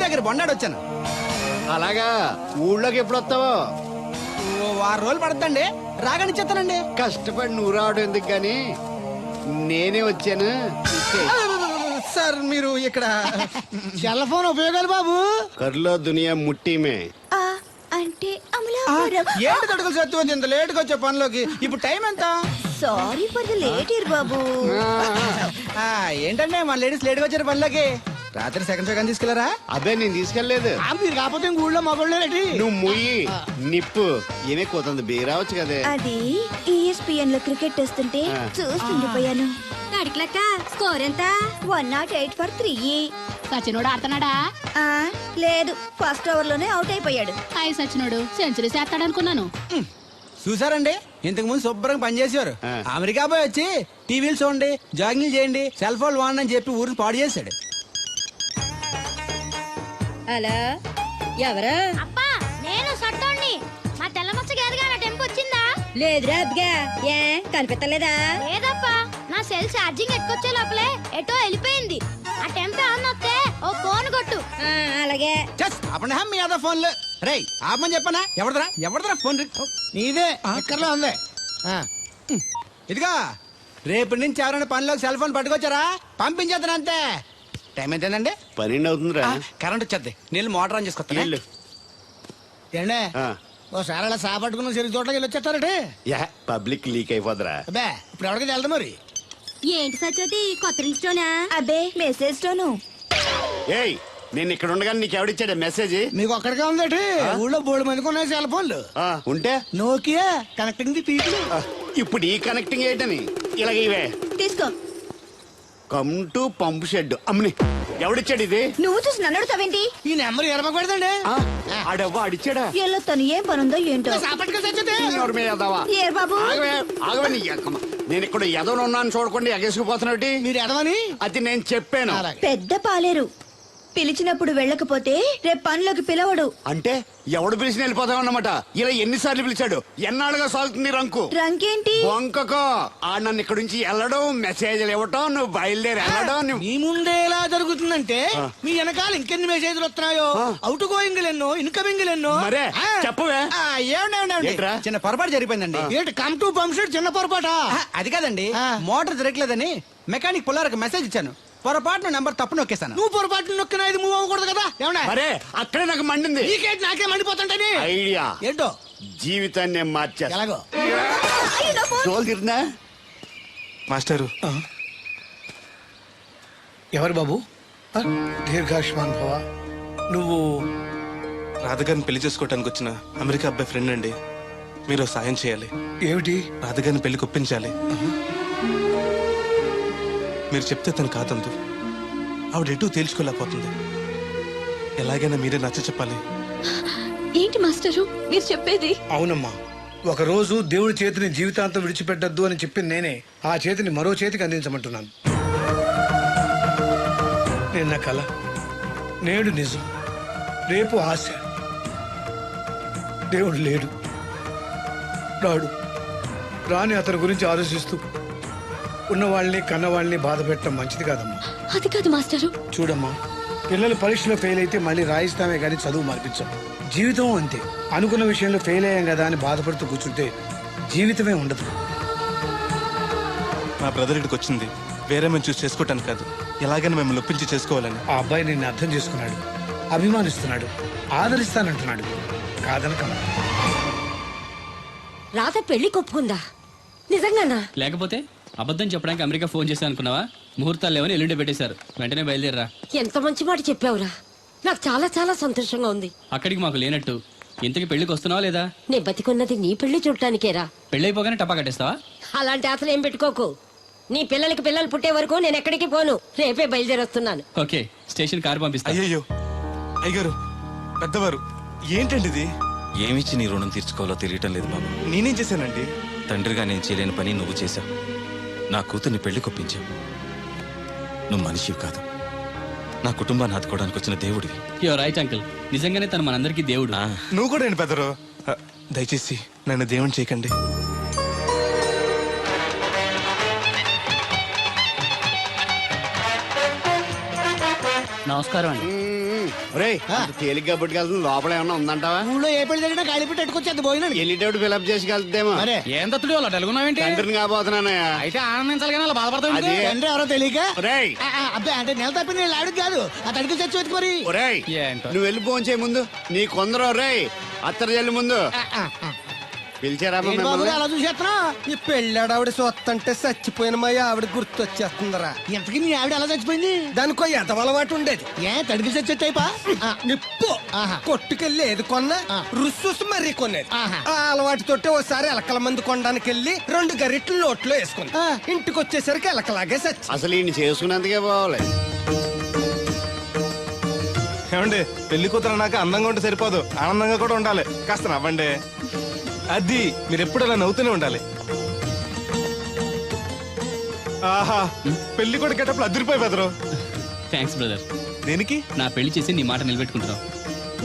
దగ్గర బొండాడు వచ్చాను. అలాగా ఊళ్ళోకి ఎప్పుడు వస్తావో? ఓ 6 రోజులు పడుతుందండి, రాగానే చెప్తానండి. కష్టపడి నువ్వు రావడం ఎందుకు గాని నేనే వచ్చాను. సార్ మీరు ఇక్కడ సెల్ ఫోన్ ఉపయోగాలు బాబు. కర్లో దునియా ముట్టిమే. అంటే అమలాపురం. ఏంటి తడుకులు సత్తు ఇంత లేట్ గా వచ్చే పనిలోకి? ఇప్పుడు టైం ఎంత? Sorry for the late year బాబు. ఏంటంటే మన లేడీస్ లేట్ గా వచ్చారు పనిలోకి. రాత్రి సెకండ్ షో కానీ తీసుకెళ్లారా? అదే నేను తీసుకెళ్లేదు. మీరు కాకపోతే ఊళ్ళో మగోళ్ళేటి. నువ్వు ముయ్యి నిప్పు ఏమే కోతంది బీరావచ్చు కదే. అది ESPN లో క్రికెట్ వస్తుంటే చూస్తుండిపోయాను. అడిక్లక్క స్కోర్ ఎంత? 108 for 3. సచినోడు ఆడుతున్నాడా? లేదు, ఫస్ట్ ఓవర్ లోనే అవుట్ అయిపోయాడు. హాయ్ సచినోడు సెంచరీ చేస్తాడనుకున్నాను. చూసారండి, ఇంతకు ముందు శుభ్రంగా పనిచేసేవారు. అమెరికా పోయి వచ్చి టీవీలు చూడండి, జాగింగ్ చేయండి, సెల్ ఫోన్ వాడండి అని చెప్పి ఊరికి పాడు చేశాడు. హలో, ఎవరు? అబ్బా నేను సట్టోణ్ణి. మా తెల్లమచ్చ గారిగా నా టెంపు వచ్చిందా? లేదురా అబ్బగా, ఏ కనిపెట్టలేదా? లేదప్పా, నా సెల్ ఛార్జింగ్ ఎక్కువచ్చే లోపలే ఎటో వెళ్ళిపోయింది. ఆ టెంపు ఆన్ వస్తే ఓ ఫోన్ కొట్టు. అలాగే. అప్పుడు మీ అదా ఫోన్లు రేయ్ ఆపమని చెప్పనా? ఎవరిదరా ఫోన్? నీదే ఎక్కర్లో ఉంది. ఇదిగా రేపటి నుంచి ఎవరైనా పనిలోకి సెల్ ఫోన్ పట్టుకొచ్చారా పంపించేద్దాను అంతే. టైం ఎంతేనండి? 12 అవుతుందిరా. కరెంట్ వచ్చేద్ది, నీళ్ళు మోటార్ ఆన్ చేసుకొస్తాను. వెళ్ళు. ఏండే ఓసారి అలా సాపట్టుకున్న చెరుకు తోటకి వెళ్ళి వచ్చేస్తారటే. యా పబ్లిక్ లీక్ అయిపోద్రా. అబ్బే ఇప్పుడు ఎవరికి వెళ్దాం మరి. ఏంటి సత్యవతి కొత్త రిజిస్టోనా? అబ్బే మెసేజ్ తోను. ఏయ్ నేను ఇక్కడ ఉండగానే నీకు ఎవడిచ్చాడు మెసేజ్? మీకు ఒక్కడికే ఉందటి. ఊళ్ళో 3 మందికి ఉన్నాయి సెల్ ఫోన్లు. ఉంటే నోకియా కనెక్టింగ్ ది పీపుల్. ఇప్పుడు ఈ కనెక్టింగ్ ఏంటని ఇలాగ ఇవే తీసుకో. Come to pump shed. అమ్మని ఎవడిచ్చాడు ఇది? నువ్వు చూసి నన్ను అడుగుతావేంటి? ఈ నెంబర్ ఎరమకు పెడతాండి. ఆడవ్వ అడిచాడా? ఎల్లో తను ఏం పనుందో ఏంటో. సాపట్టుకు సచ్చితే ఎవరి మీద ఎదవా? ఏ బాబు, ఆగవే నీ ఎక్కమ్మ. నేను ఇక్కడ ఎదవను ఉన్నాను చూడకుండా ఎగేసుకుపోతున్నాడు. మీరు ఎదవని అది నేను చెప్పాను. పెద్ద పాలేరు. పిలిచినప్పుడు వెళ్ళకపోతే రేపు పనిలోకి పిలవడు. అంటే ఎవడు పిలిచిన వెళ్ళిపోతామన్నమాట. ఇలా ఎన్నిసార్లు పిలిచాడు? ఎన్నాళ్ళుగా సాగుతుంది రంకు. రంకేంటి? వంకకో ఆ నన్ను ఇక్కడ నుంచి వెళ్ళడం, మెసేజ్లు ఇవ్వటం, నువ్వు బయలుదేరి వెళ్ళడం. మీ ముందే ఎలా జరుగుతుందంటే మీ వెనకాల ఇంకెన్ని మెసేజ్లు వస్తున్నాయో. అవుట్ గోయింగ్ ఎన్నో, ఇన్కమింగ్ ఎన్నో. మరే చెప్పవే. ఏమండి చిన్న పొరపాటు జరిగిపోయిందండి. ఏంటి కమ్ టు పంప్ షెడ్ చిన్న పొరపాట? అది కాదండి, మోటార్ తిరగలేదని మెకానిక్ పుల్లారకు మెసేజ్ ఇచ్చాను. పొరపాటున నెంబర్ తప్పు నొక్కేశాను. నువ్వు పొరపాటు నొక్కినా ఇది మూవ్ అవ్వకూడదు కదా. ఏమన్నా మరే అక్కడే నాకు మండింది. నీకేంటి నాకే మండిపోతుంటని ఐడియా ఏంటో జీవితాన్ని మార్చేస్తా. ఎలాగో తోలు తిరిగినా మాస్టరు. ఎవరు బాబు? దీర్ఘాయుష్మాన్ భవ. నువ్వు రాధగారిని పెళ్లి చేసుకోవటానికి వచ్చిన అమెరికా అబ్బాయి ఫ్రెండ్ అండి. మీరు సాయం చేయాలి. ఏమిటి? రాధగారిని పెళ్లికి ఒప్పించాలి. మీరు చెప్తే తను కాదందు. ఆవిడ ఎటూ తేల్చుకోలేకపోతుంది. ఎలాగైనా మీరే నచ్చ చెప్పాలి. ఏంటి మాస్టరు మీరు చెప్పేది? అవునమ్మా, ఒకరోజు దేవుడి చేతిని జీవితాంతం విడిచిపెట్టద్దు అని చెప్పింది నేనే. ఆ చేతిని మరో చేతికి అందించమంటున్నాను. నిన్న కల, నేడు నిజం, రేపు ఆశ. దేవుడు లేడు, రాడు. రాని అతని గురించి ఆలోచిస్తూ ఉన్నవాళ్ళని కన్నవాళ్ళని బాధ పెట్టడం మంచిది కాదమ్మా. అది కాదు మాస్టరు. చూడమ్మా, పిల్లలు పరీక్షలో ఫెయిల్ అయితే మళ్ళీ రాయిస్తామే కానీ చదువు మార్పించాం. జీవితం అంతే. అనుకున్న విషయంలో ఫెయిల్ అయ్యాం కదా అని బాధపడుతూ కూర్చుంటే జీవితమే ఉండదు. మా బ్రదర్ ఇక్కడికి వచ్చింది వేరే మేము చూసి చేసుకోవటానికి కాదు, ఎలాగైనా మిమ్మల్ని ఒప్పించి చేసుకోవాలని. ఆ అబ్బాయి నిన్ను అర్థం చేసుకున్నాడు, అభిమానిస్తున్నాడు, ఆదరిస్తానంటున్నాడు. కాదనకమ్మా. రాధ పెళ్లి కొప్పుకుందా? నిజంగానా? లేకపోతే అబద్ధం చెప్పడానికి అమెరికా ఫోన్ చేశాను అనుకున్నావా? ముహూర్తాలు లేవని ఎల్లుండి పెట్టేశారు. వెంటనే బయలుదేరరా. ఎంత మంచి మాట చెప్పావురా. నాకు చాలా చాలా సంతోషంగా ఉంది. అక్కడికి మాకు లేనట్టు ఇంతకి పెళ్లికి వస్తున్నావా లేదా? నే బతికున్నది నీ పెళ్లి చూడటానికేరా. పెళ్ళైపోగానే టపా కట్టేస్తావా? అలాంటి ఆశలు ఏం పెట్టుకోకు. నీ పిల్లలకి పిల్లలు పుట్టే వరకు నేను ఎక్కడికి పోను. రేపే బయలుదేరొస్తున్నాను. ఓకే, స్టేషన్ కారు పంపిస్తా. అయ్యయ్యో అయ్యగారు, పెద్దవారు, ఏంటండి ఇది? ఏమిచ్చి నీ రుణం తీర్చుకోవాలో తెలియటం లేదు బాబు. నేనేం చేశానండి? తండ్రిగా నేను చేయలేని పని నువ్వు చేశావు. నా కూతుర్ని పెళ్లి కొప్పించావు. నువ్వు మనిషివి కాదు, నా కుటుంబాన్ని ఆదుకోవడానికి వచ్చిన దేవుడివి. యో రైట్ అంకుల్, నిజంగానే తను మనందరికీ దేవుడు. నువ్వు కూడా ఏంటి పెద్దరు? దయచేసి నన్ను దేవుని చేయకండి. నమస్కారం అండి. ఒరేయ్ తేలిగ్గా పుట్టుకెళ్తుంది లోపల ఏమన్నా ఉందంటావా? ఊళ్ళో ఏ పెళ్లి జరిగినా కాళీపెట్టి ఎట్టుకొచ్చేది భోజనం వెళ్ళేటప్పుడు ఫిలప్ చేసి వెళ్తేమో. ఏం తత్తుడు అలా తెలుగున్నావేంటి తండ్రిని కాబోతున్నానయ్యా. అయితే ఆనందించాలి కానీ అలా బాధపడతావు అది తండ్రి ఎవరో తెలియక ఒరేయ్ అబ్బాయి అంటే నెల తప్పిన నేను ఆవిడకి కాదు ఆ తడికి చచ్చి వెతుకు మరి ఒరేయ్ ఏంటో. నువ్వు వెళ్ళి ఫోన్ చేయ ముందు. నీ కొందరు ఒరేయ్ అత్తర జల్లి ముందు పిలిచారా ఏంటి బాబు అలా చూసేస్తున్నా ఈ పెళ్ళాడు ఆవిడ సొత్తంటే చచ్చిపోయిన మా ఆవిడ గుర్తొచ్చేస్తుందరా. ఇంతకీ మీ ఆవిడ ఎలా చచ్చిపోయింది దానికో ఎదవలవాటు ఉండేది. ఏ తడికి చచ్చి టైపా నిప్పు ఆహా. కొట్టుకెళ్ళి ఏది కొన్నా రుస్సుస్ మరీ కొనేది. ఆహా. ఆ అలవాటుతోటే ఓసారి ఎలకల మందు కొనడానికి వెళ్ళి 2 గరిట్లు నోట్లో వేసుకుంది. ఆ. ఇంటికి వచ్చేసరికి ఎలకలాగే చచ్చి. అసలు ఈయన చేసుకున్నందుకే పోవాలి. ఏమండి పెళ్లి కూతురు నాకు అందంగా ఉంటే సరిపోదు, ఆనందంగా కూడా ఉండాలి. కాస్త నవ్వండి. అది మీరు ఎప్పుడు అలా నవ్వుతూనే ఉండాలి. ఆహా పెళ్లి కూడా గెటప్పుడు అదిరిపోయి బెదరు. Thanks brother. దేనికి? నా పెళ్లి చేసి నీ మాట నిలబెట్టుకుంటున్నావు.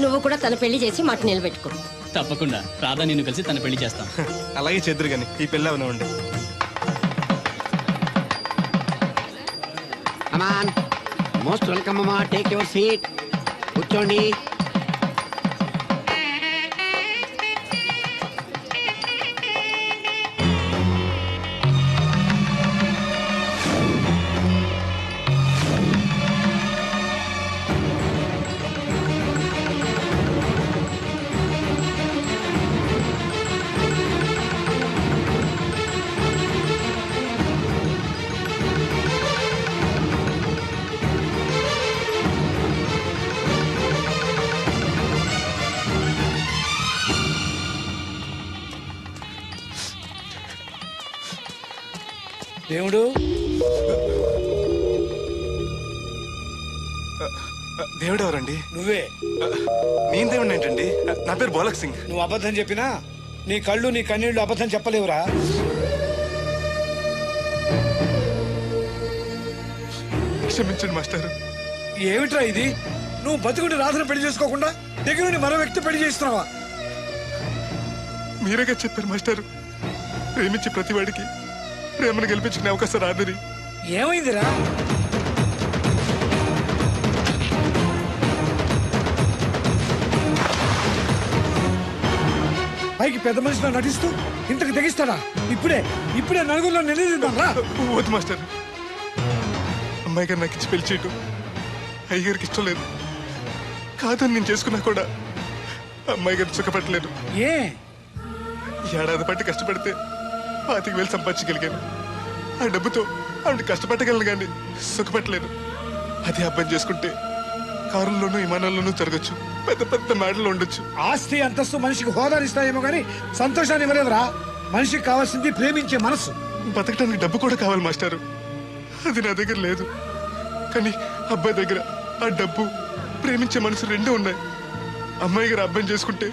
నువ్వు కూడా తన పెళ్లి చేసి మాట నిలబెట్టుకో. తప్పకుండా రాధా నిన్ను కలిసి తన పెళ్లి చేస్తాం. అలాగే చెద్దరు గాని ఈ పెళ్లి అవనివ్వండి. అమాన్ మోస్ట్ వెల్కమ్ అమ్మా. Take your seat. కూర్చోండి. దేవుడు దేవుడు ఎవరండి? నువ్వే. నేను దేవుడు ఏంటండి? నా పేరు బోలక్ సింగ్. నువ్వు అబద్ధం చెప్పినా నీ కళ్ళు నీ కన్నీళ్లు అబద్ధం చెప్పలేవురా. క్షమించండి మాస్టర్. ఏమిట్రా ఇది? నువ్వు బతుకుంటే రాధను పెళ్లి చేసుకోకుండా దగ్గర మరో వ్యక్తి పెళ్లి చేస్తున్నావా? మీరేగా చెప్పారు మాస్టర్, ప్రేమించి ప్రతివాడికి ప్రేమను గెలిపించుకునే అవకాశం రాదని. ఏమైందిరా? పైకి పెద్ద మనిషిలో నటిస్తూ ఇంతకు తెగిస్తాడా? ఇప్పుడే నలుగురిలో నిలదీద్దాం రా. వద్దు మాస్టర్, అమ్మాయి గారు నాకు ఇచ్చి పెళ్లి చేయటం అయ్యగారికి ఇష్టం లేదు. కాదని నేను చేసుకున్నా కూడా అమ్మాయి గారు సుఖపట్టలేదు. ఏ ఏడాది పట్టి కష్టపడితే 25,000 సంపాదించగలిగాను. ఆ డబ్బుతో ఆవిడ కష్టపట్టగలను కానీ సుఖపట్టలేను. అదే అబ్బాయి చేసుకుంటే కారుల్లోనూ విమానాల్లోనూ జరగచ్చు, పెద్ద పెద్ద మేడలు ఉండొచ్చు. ఆస్తి అంతస్తు మనిషికి హోదానిస్తాయేమో కానీ సంతోషాన్ని ఇవ్వలేదురా. మనిషికి కావాల్సింది ప్రేమించే మనసు. బతకడానికి డబ్బు కూడా కావాలి మాస్టారు, అది నా దగ్గర లేదు. కానీ అబ్బాయి దగ్గర ఆ డబ్బు, ప్రేమించే మనసు రెండూ ఉన్నాయి. అమ్మాయి గారు అబ్బాయిని చేసుకుంటే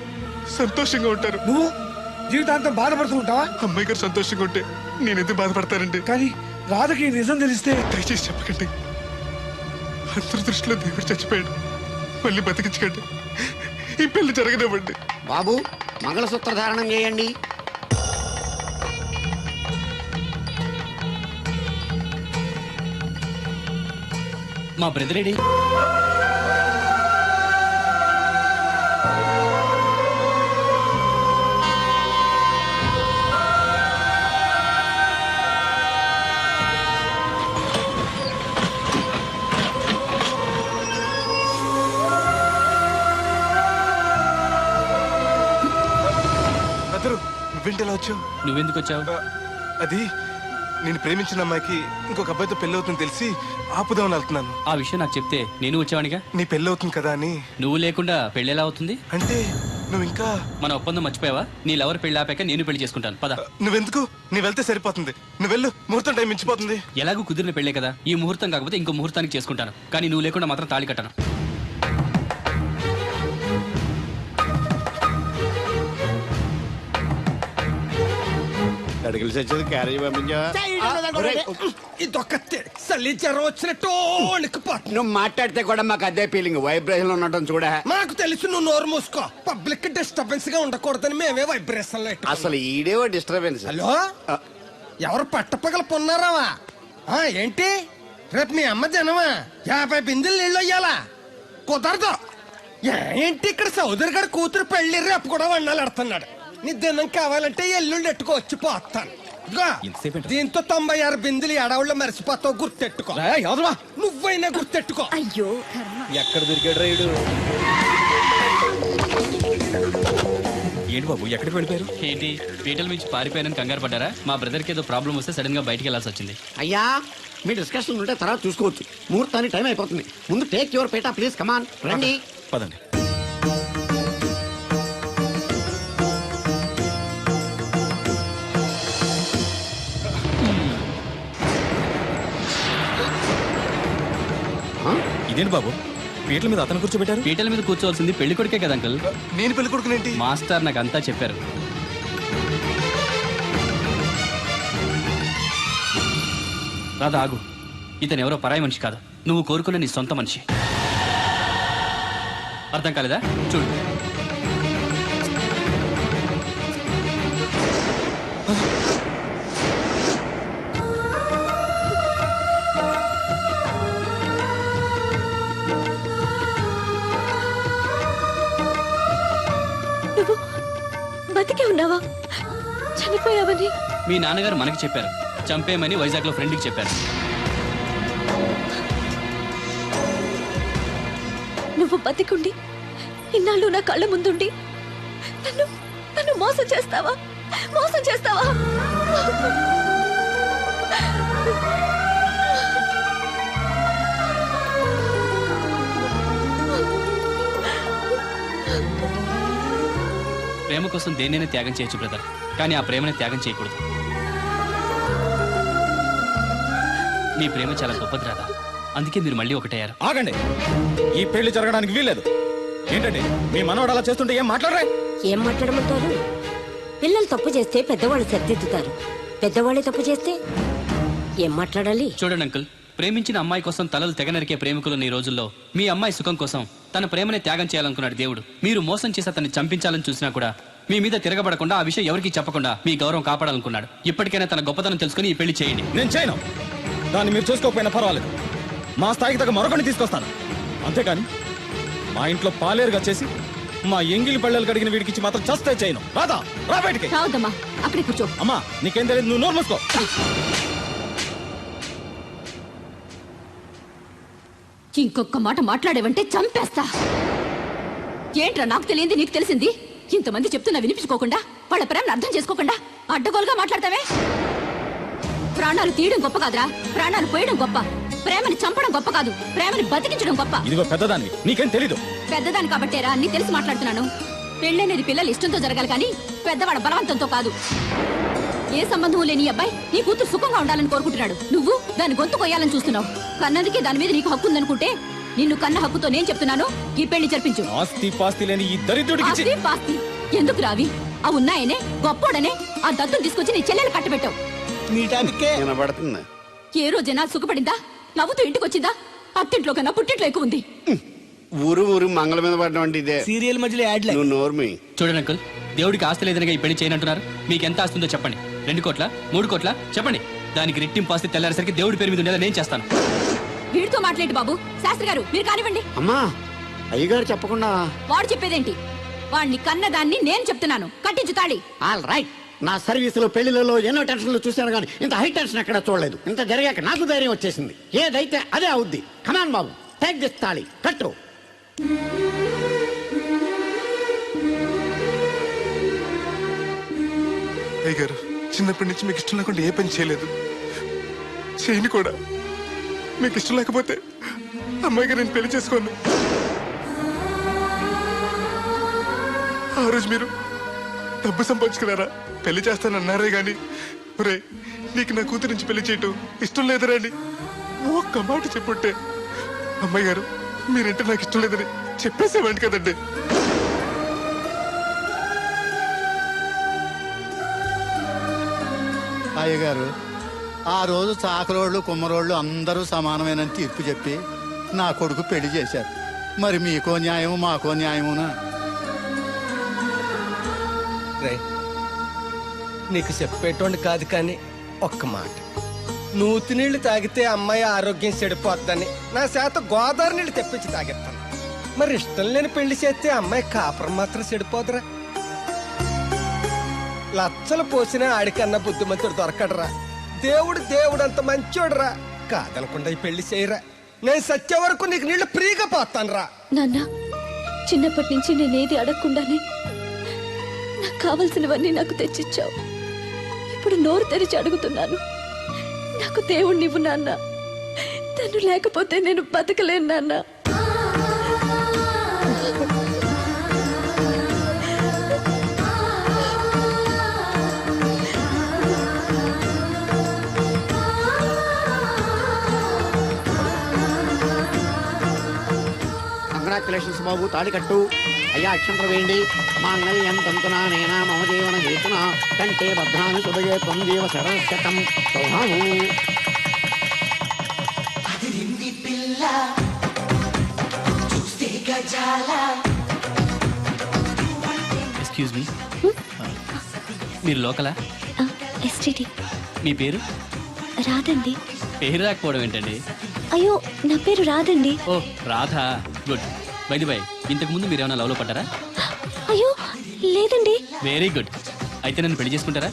సంతోషంగా ఉంటారు. నువ్వు జీవితాంతం బాధపడుతూ ఉంటావా? అమ్మాయి గారు సంతోషంగా ఉంటే నేనెందుకు బాధపడతానండి? కానీ రాధకి ఈ నిజం తెలిస్తే దయచేసి చెప్పకండి. అందరి దృష్టిలో దేవుడు చచ్చిపోయాడు, మళ్ళీ బతికించకండి. ఈ పెళ్లి జరగనివ్వండి. బాబు మంగళసూత్ర ధారణం చేయండి. మా బ్రదర్ ఏడి? అందరూ నువ్వేంటి వచ్చావు? నువ్వెందుకు వచ్చావు? అది నేను ప్రేమించిన అమ్మాయికి ఇంకొక అబ్బాయితో పెళ్లి అవుతుందని తెలిసి ఆపుదామని వెళ్తున్నాను. ఆ విషయం నాకు చెప్తే నేను వచ్చేవానిగా. నీ పెళ్లి అవుతుంది కదా అని. నువ్వు లేకుండా పెళ్లి ఎలా అవుతుంది? అంటే నువ్వు ఇంకా మన ఒప్పందం మర్చిపోయావా? నీ లవర్ పెళ్లి ఆపాక నేను పెళ్లి చేసుకుంటాను. పద. నువ్వెందుకు? నువ్వు వెళ్తే సరిపోతుంది. నువ్వు వెళ్ళు, ముహూర్తం టైం మించిపోతుంది. ఎలాగూ కుదిరిన పెళ్లే కదా, ఈ ముహూర్తం కాకపోతే ఇంకో ముహూర్తానికి చేసుకుంటాను. కానీ నువ్వు లేకుండా మాత్రం తాళి కట్టను. అడిగిలి చచ్చేది క్యారేజ్ పంపించావా? నువ్వు మాట్లాడితే కూడా మాకు అదే ఫీలింగ్, వైబ్రేషన్ ఉండటం చూడ. మాకు తెలుసు, నువ్వు నోరు మూసుకో. పబ్లిక్ డిస్టర్బెన్స్ గా ఉండకూడదని మేమే వైబ్రేషన్. అసలు ఈడేవో డిస్టర్బెన్స్. హలో, ఎవరు పట్టపగల పొన్నారావా? ఏంటి రేపు మీ అమ్మ జనమా 50 బిందెలు నీళ్ళు అయ్యాలా? కుదరదు. ఏంటి ఇక్కడ సోదరి గారి కూతురు పెళ్లి రేపు కూడా వండాలి అడుతున్నాడు. నీ దినం కావాలంటే ఎల్లుండి ఎట్టుకోవచ్చు పోతాను. ఇదిగో, ఇంతసేపేంటి? దీంతో 96 బిందులు ఎడవుళ్ళు మరిచిపోతావు, గుర్తెట్టుకో. నువ్వైనా గుర్తెట్టుకో. అయ్యో ఎక్కడ దొరికాడు రైడు? ఏంటి బాబు ఎక్కడికి వెళ్ళిపోయారు? ఏంటి పీటల నుంచి పారిపోయానని కంగారు పడ్డారా? మా బ్రదర్కి ఏదో ప్రాబ్లం వస్తే సడన్ గా బయటికి వెళ్ళాల్సి వచ్చింది. అయ్యా మీ డిస్కషన్ ఉంటే తర్వాత చూసుకోవచ్చు. ముహూర్తానికి టైం అయిపోతుంది. ముందు టేక్ యువర్ పేట ప్లీజ్, కమాన్ రండి. పదండి. ఇదేంటి బాబు పీటల మీద అతను కూర్చోబెట్టారు? పీటల మీద కూర్చోవాల్సింది పెళ్లి కొడుకే కదా అంకుల్. నేను పెళ్లి కొడుకునేంటి? మాస్టర్ నాకు అంతా చెప్పారు. రాధా ఆగు, ఇతను ఎవరో పరాయి మనిషి కాదు, నువ్వు కోరుకున్న నీ సొంత మనిషి. అర్థం కాలేదా? చూడు. నువ్వు బతికే ఉన్నావా? చనిపోయావని మీ నాన్నగారు మనకి చెప్పారు, చంపేయమని వైజాగ్ లో ఫ్రెండ్కి చెప్పారు. నువ్వు బతికుండి ఇన్నాళ్ళు నా కళ్ళ ముందుండి నన్ను నన్ను మోసం చేస్తావా? మోసం చేస్తావా? ప్రేమ కోసం దేన్నైనా త్యాగం చేయొచ్చు బ్రదర్, కానీ ఆ ప్రేమని త్యాగం చేయకూడదు. మీ ప్రేమ చాలా గొప్పది రాదా, అందుకే మీరు మళ్ళీ ఒకటయ్యారు. ఆగండి, ఈ పెళ్లి జరగడానికి వీల్లేదు. ఏంటండి మీ మనవడు అలా చేస్తుంటే ఏం మాట్లాడరే? ఏం మాట్లాడమంటారు? పిల్లలు తప్పు చేస్తే పెద్దవాళ్ళు సరిదిద్దుతారు, పెద్దవాళ్ళే తప్పు చేస్తే ఏం మాట్లాడాలి? చూడండి అంకుల్, ప్రేమించిన అమ్మాయి కోసం తలలు తెగ నరికే ప్రేమికులు ఈ రోజుల్లో మీ అమ్మాయి సుఖం కోసం తన ప్రేమని త్యాగం చేయాలనుకున్నాడు దేవుడు. మీరు మోసం చేసి అతన్ని చంపించాలని చూసినా కూడా మీ మీద తిరగబడకుండా ఆ విషయం ఎవరికీ చెప్పకుండా మీ గౌరవం కాపాడాలనుకున్నాడు. ఇప్పటికైనా తన గొప్పతనం తెలుసుకుని ఈ పెళ్లి చేయండి. నేను చేయను. దాన్ని మీరు చూసుకోకపోయినా పర్వాలేదు, మా స్థాయికి తగ్గ మరొకటి తీసుకొస్తాను. అంతేకాని మా ఇంట్లో పాలేరుగా చేసి మా ఎంగిలి పళ్ళలు కడిగిన వీడికిచ్చి మాత్రం చస్తే చేయను. రాదా, రా బయటికి. రావద్దమ్మా, అక్కడే కూర్చో. అమ్మా నీకేం తెలియదు, నువ్వు నోరు మూసుకో. ఇంకొక మాట మాట్లాడేవంటే చంపేస్తా. ఏంట్రా నాకు తెలియంది నీకు తెలిసింది? ఇంతమంది చెప్తున్నా వినిపించుకోకుండా, వాళ్ళ ప్రేమను అర్థం చేసుకోకుండా అడ్డగోలుగా మాట్లాడతావే. ప్రాణాలు తీయడం గొప్ప కాదురా, ప్రాణాలు పోయడం గొప్ప. ప్రేమని చంపడం గొప్ప కాదు, ప్రేమని బతికించడం గొప్ప. ఇదిగో పెద్దదాన్ని, నీకేం తెలీదు. పెద్దదాని కాబట్టేరా అన్ని తెలిసి మాట్లాడుతున్నాను. పెళ్ళనేది పిల్లలు ఇష్టంతో జరగాలి కానీ పెద్దవాళ్ళ బలవంతంతో కాదు. ఏ సంబంధం లేని అబ్బాయి నీ కూతురు సుఖంగా ఉండాలని కోరుకుంటున్నాడు. నువ్వు దాని గొంతు కొయ్యాలని చూస్తున్నావు. కన్నందుకే దాని మీద నీకు హక్కు ఉందనుకుంటే నిన్ను కన్న హక్కుతో నేను చెప్తున్నాను, ఈ పెళ్లి జరిపించు. ఆస్తి పాస్తి లేని ఈ దరిద్రుడికి ఆస్తి పాస్తి ఎందుకు రావి? ఆ ఉన్నాయనే గొప్పోడనే ఆ దత్తును తీసుకొచ్చి నీ చెల్లెలు కట్టబెట్టావు. వినబడుతుంది. ఏ రోజైనా సుఖపడిందా? నవ్వుతూ ఇంటికి వచ్చిందా? అత్తింట్లో కన్నా పుట్టింట్లో ఎక్కువ ఉంది. ఊరు ఊరు మంగళ మీద పడడం అంటే ఇదే. సీరియల్ మధ్యలో యాడ్ నువ్వు నోర్మి. చూడండి అంకుల్, దేవుడికి ఆస్తి లేదనగా ఈ పెళ్లి చేయనంటున్నారు. మీకు ఎంత ఆస్తుందో చెప్పండి. 2 కోట్ల 3 కోట్ల చెప్పండి. దానికి రెట్టింపు ఆస్తి తెల్లారేసరికి దేవుడి పేరు మీద ఉండేలా నేను చేస్తాను. వీడితో మాట్లాడి బాబు. శాస్త్రి గారు మీరు కానివ్వండి. అమ్మా అయ్యగారు చెప్పకుండా వాడు చెప్పేదేంటి? వాడిని కన్నదాన్ని నేను చెప్తున్నాను, కట్టించు తాళి. All right. నా సర్వీసులో పెళ్లిలలో ఎన్నో టెన్షన్లు చూశాను కానీ ఇంత హై టెన్షన్ ఎక్కడ చూడలేదు. ఇంత జరిగాక నాకు ధైర్యం వచ్చేసింది. ఏదైతే అదే అవుద్ది. కమాన్ బాబు, టేక్ దిస్ తాళి, కట్టు. అయ్య గారు చిన్నప్పటి నుంచి మీకు ఇష్టం లేకుండా ఏ పని చేయలేదు, చేయని కూడా. మీకు ఇష్టం లేకపోతే అమ్మాయి గారు నేను పెళ్లి చేసుకోను. ఆ రోజు మీరు డబ్బు సంపాదించుకున్నారా, పెళ్లి చేస్తానన్నారే గాని ఒరే నీకు నా కూతురు నుంచి పెళ్లి చేయటం ఇష్టం లేదురా అని ఒక్క మాట చెప్పుంటే అమ్మాయి గారు మీరంటే నాకు ఇష్టం లేదని చెప్పేసేవాడి కదండి. అయ్యగారు ఆ రోజు చాకరోళ్ళు కుమ్మరోళ్ళు అందరూ సమానమేనని తీర్పు చెప్పి నా కొడుకు పెళ్లి చేశారు. మరి మీకో న్యాయము మాకో న్యాయమునా? నీకు చెప్పేటోండి కాదు కానీ ఒక్క మాట. నూతి నీళ్లు తాగితే అమ్మాయి ఆరోగ్యం చెడిపోద్దని నా చేత గోదావరి నీళ్లు తెప్పించి తాగిస్తాను. మరి ఇష్టం లేని పెళ్లి చేస్తే అమ్మాయి కాపురం మాత్రం చెడిపోదురా. లచ్చలు పోసినా ఆడికన్నా బుద్ధిమంతుడు దొరకడరా. దేవుడు అంత మంచోడురా. కాదనకుండా ఈ పెళ్లి చేయరా. నేను సత్య వరకు నీకు నీళ్లు ఫ్రీగా పోతానురా. నాన్న, చిన్నప్పటి నుంచి నేనేది అడగకుండానే నాకు కావలసినవన్నీ నాకు తెచ్చిచ్చావు. ఇప్పుడు నోరు తెరిచి అడుగుతున్నాను, నాకు దేవుణ్ణివ్వు నాన్న. తను లేకపోతే నేను బతకలేను నాన్న. కంగ్రాచులేషన్స్ బాబు, తాళి కట్టు. అయ్యా అక్షంతలు వేయండి. మాంగళ్యం తంతునా నేనా మమ జీవన హేతునా కంటే భద్రాన్ని సుభగే త్వం జీవ శరశతం సౌభాము. ఎక్స్క్యూజ్ మీ, మీరు లోకలా? ఎస్టీటీ. మీ పేరు? రాదండి. పేరు రాకపోవడం ఏంటండి? అయ్యో, నా పేరు రాదండి. ఓ Radha, good. By the by, ఇంతకు ముందు మీరు ఏమైనా లవ్లో పడ్డారా? అయ్యో లేదండి. Very good. అయితే నన్ను పెళ్లి చేసుకుంటారా?